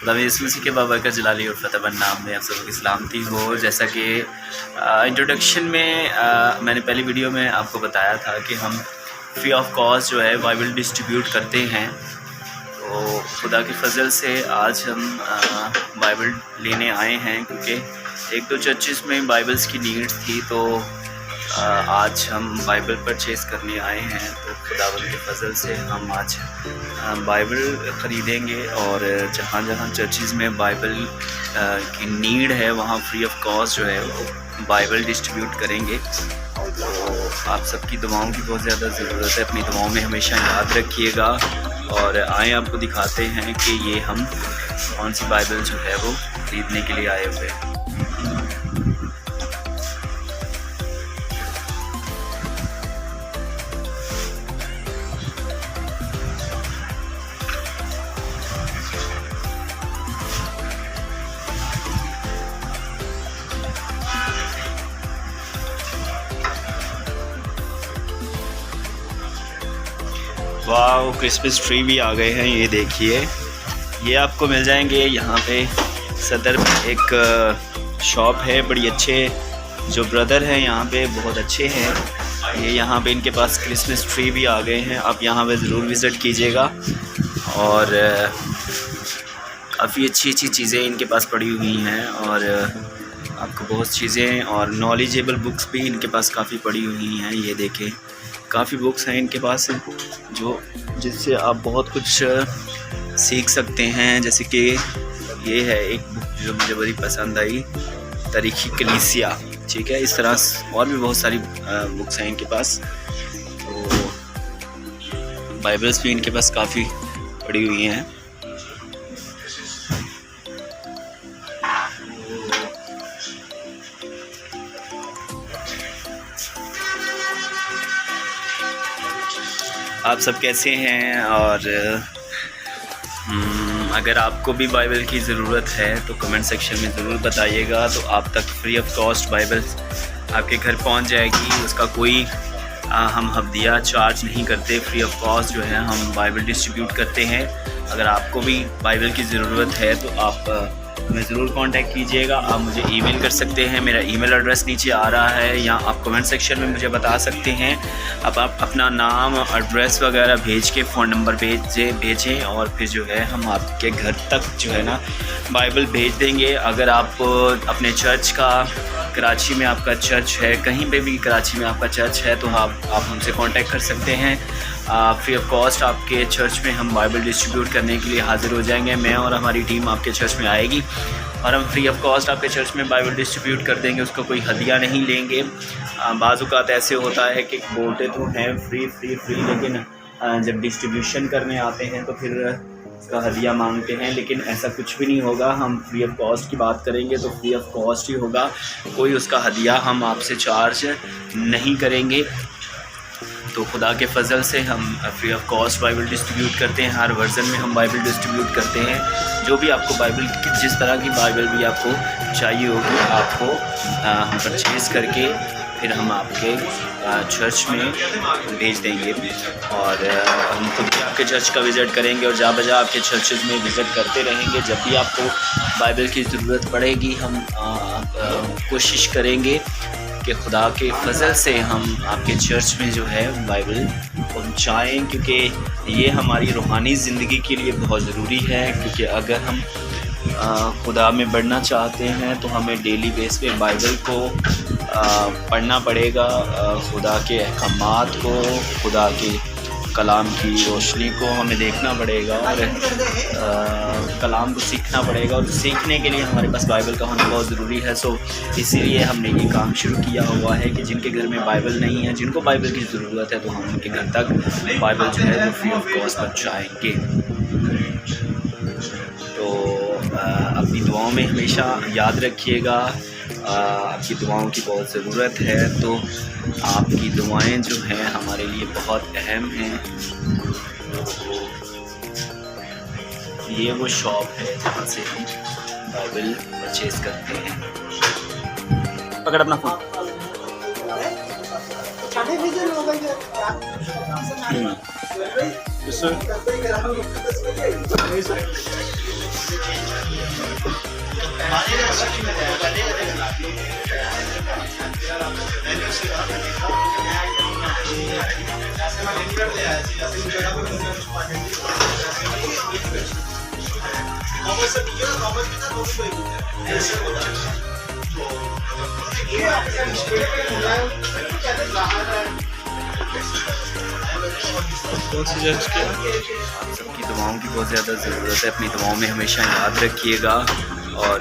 खुदा यीशु मसीह के बाबरकत जलाली और फतेहबंद नाम में आप सबको की सलामती हो। जैसा कि इंट्रोडक्शन में मैंने पहली वीडियो में आपको बताया था कि हम फ्री ऑफ कॉस्ट जो है बाइबल डिस्ट्रीब्यूट करते हैं। तो खुदा की फजल से आज हम बाइबल लेने आए हैं, क्योंकि एक दो चर्चेस में बाइबल्स की नीड थी, तो आज हम बाइबल परचेज़ करने आए हैं। तो खुदावंद के फजल से हम आज बाइबल ख़रीदेंगे और जहाँ जहाँ चर्चेस में बाइबल की नीड है वहाँ फ्री ऑफ कॉस्ट जो है वो बाइबल डिस्ट्रीब्यूट करेंगे। तो आप सबकी दुआओं की बहुत ज़्यादा ज़रूरत है, अपनी दुआओं में हमेशा याद रखिएगा। और आए आपको दिखाते हैं कि ये हम कौन सी बाइबल जो है वो ख़रीदने के लिए आए हुए हैं। वाह, क्रिसमस ट्री भी आ गए हैं। ये देखिए, ये आपको मिल जाएंगे यहाँ पे सदर में एक शॉप है। बड़ी अच्छे जो ब्रदर हैं यहाँ पे बहुत अच्छे हैं। ये यहाँ पे इनके पास क्रिसमस ट्री भी आ गए हैं। आप यहाँ पे ज़रूर विज़िट कीजिएगा। और काफ़ी अच्छी अच्छी चीज़ें इनके पास पड़ी हुई हैं और आपको बहुत चीज़ें और नॉलेजेबल बुक्स भी इनके पास काफ़ी पड़ी हुई हैं। ये देखें, काफ़ी बुक्स हैं इनके पास जो जिससे आप बहुत कुछ सीख सकते हैं। जैसे कि ये है एक बुक जो मुझे बड़ी पसंद आई, तारीख़ी कलीसिया। ठीक है, इस तरह और भी बहुत सारी बुक्स हैं इनके पास। तो बाइबल्स भी इनके पास काफ़ी पड़ी हुई हैं। आप सब कैसे हैं? और अगर आपको भी बाइबल की ज़रूरत है तो कमेंट सेक्शन में ज़रूर बताइएगा। तो आप तक फ्री ऑफ कॉस्ट बाइबल आपके घर पहुंच जाएगी। उसका कोई हम हफ्तिया चार्ज नहीं करते। फ्री ऑफ कॉस्ट जो है हम बाइबल डिस्ट्रीब्यूट करते हैं। अगर आपको भी बाइबल की ज़रूरत है तो आप हमें ज़रूर कांटेक्ट कीजिएगा। आप मुझे ईमेल कर सकते हैं, मेरा ईमेल एड्रेस नीचे आ रहा है, या आप कमेंट सेक्शन में मुझे बता सकते हैं। अब आप अपना नाम, एड्रेस वगैरह भेज के फ़ोन नंबर भेजें और फिर जो है हम आपके घर तक जो है ना बाइबल भेज देंगे। अगर आप अपने चर्च का, कराची में आपका चर्च है, कहीं पे भी कराची में आपका चर्च है, तो आप हमसे कांटेक्ट कर सकते हैं। फ्री ऑफ कॉस्ट आपके चर्च में हम बाइबल डिस्ट्रीब्यूट करने के लिए हाज़िर हो जाएंगे। मैं और हमारी टीम आपके चर्च में आएगी और हम फ्री ऑफ कॉस्ट आपके चर्च में बाइबल डिस्ट्रीब्यूट कर देंगे। उसका कोई हदिया नहीं लेंगे। बाज़ औक़ात ऐसे होता है कि बोलते तो हैं फ्री फ्री फ्री, लेकिन जब डिस्ट्रीब्यूशन करने आते हैं तो फिर उसका हदिया मांगते हैं। लेकिन ऐसा कुछ भी नहीं होगा। हम फ्री ऑफ कॉस्ट की बात करेंगे तो फ्री ऑफ कॉस्ट ही होगा। कोई उसका हदिया हम आपसे चार्ज नहीं करेंगे। तो खुदा के फजल से हम free of cost Bible distribute करते हैं। हर वर्जन में हम बाइबल डिस्ट्रीब्यूट करते हैं। जो भी आपको बाइबल की जिस तरह की बाइबल भी आपको चाहिए होगी, आपको हम परचेज़ करके फिर हम आपके चर्च में भेज देंगे। और हम खुद भी आपके चर्च का विज़िट करेंगे और जा बजा आपके चर्चेज़ में विज़िट करते रहेंगे। जब भी आपको बाइबल की ज़रूरत पड़ेगी हम कोशिश करेंगे कि खुदा के फजल से हम आपके चर्च में जो है बाइबल पहुंचाएं, क्योंकि ये हमारी रूहानी ज़िंदगी के लिए बहुत ज़रूरी है। क्योंकि अगर हम खुदा में बढ़ना चाहते हैं तो हमें डेली बेस पे बाइबल को पढ़ना पड़ेगा। खुदा के अहकामात को, खुदा के कलाम की रोशनी को हमें देखना पड़ेगा और कलाम को सीखना पड़ेगा। और सीखने के लिए हमारे पास बाइबल का होना बहुत ज़रूरी है। सो इसीलिए हमने ये काम शुरू किया हुआ है कि जिनके घर में बाइबल नहीं है, जिनको बाइबल की ज़रूरत है, तो हम उनके घर तक बाइबल जो है वो फ्री ऑफ कॉस्ट पहुँचाएँगे। तो अपनी दुआओं में हमेशा याद रखिएगा। आपकी दुआओं की बहुत ज़रूरत है। तो आपकी दुआएं जो हैं हमारे लिए बहुत अहम हैं। ये वो शॉप है जहाँ से हम बाइबल परचेज़ करते हैं। पकड़ अपना फ़ोन। Yes, sir. कौन सी जज किया? सबकी दुआओं की बहुत ज़्यादा ज़रूरत है, अपनी दुआओं में हमेशा याद रखिएगा और